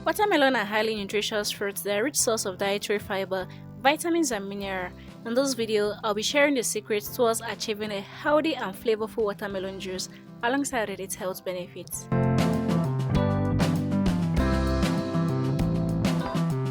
Watermelon are highly nutritious fruits. They are a rich source of dietary fiber, vitamins and minerals. In this video, I'll be sharing the secrets towards achieving a healthy and flavorful watermelon juice alongside its health benefits.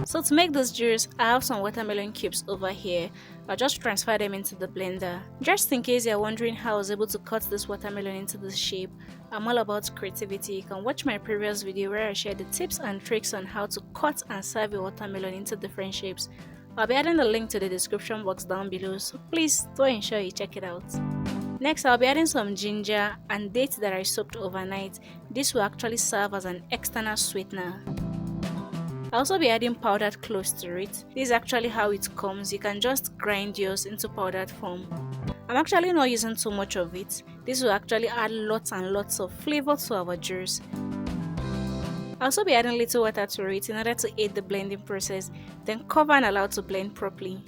So to make this juice, I have some watermelon cubes over here. I'll just transfer them into the blender. Just in case you're wondering how I was able to cut this watermelon into this shape, I'm all about creativity. You can watch my previous video where I shared the tips and tricks on how to cut and serve a watermelon into different shapes. I'll be adding the link to the description box down below, so please do ensure you check it out. Next, I'll be adding some ginger and dates that I soaked overnight. This will actually serve as an external sweetener. I'll also be adding powdered cloves to it. This is actually how it comes. You can just grind yours into powdered form. I'm actually not using too much of it. This will actually add lots and lots of flavor to our juice. I'll also be adding little water to it in order to aid the blending process, then cover and allow to blend properly.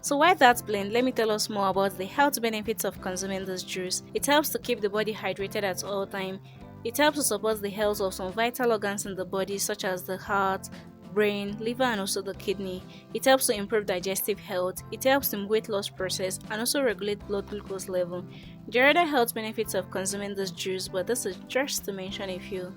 So while that's blend, let me tell us more about the health benefits of consuming this juice. It helps to keep the body hydrated at all times. It helps to support the health of some vital organs in the body such as the heart, brain, liver and also the kidney. It helps to improve digestive health. It helps in weight loss process and also regulate blood glucose level. There are other health benefits of consuming this juice, but this is just to mention a few.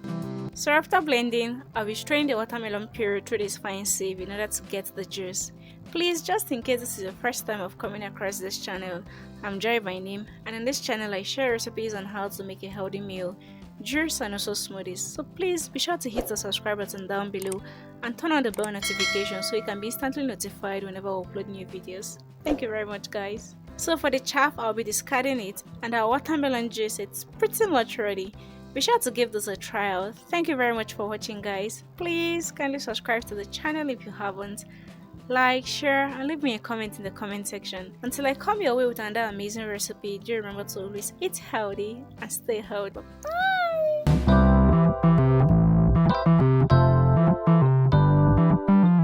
So after blending, I'll be straining the watermelon puree through this fine sieve in order to get the juice. Please, just in case this is your first time of coming across this channel, I'm Joy by name, and in this channel I share recipes on how to make a healthy meal, juice and also smoothies. So please be sure to hit the subscribe button down below and turn on the bell notification so you can be instantly notified whenever I upload new videos. Thank you very much, guys. So for the chaff, I'll be discarding it, and our watermelon juice, it's pretty much ready. Be sure to give this a try out. Thank you very much for watching, guys. Please kindly subscribe to the channel if you haven't. Like, share and leave me a comment in the comment section. Until I come your way with another amazing recipe, do remember to always eat healthy and stay healthy. Bye.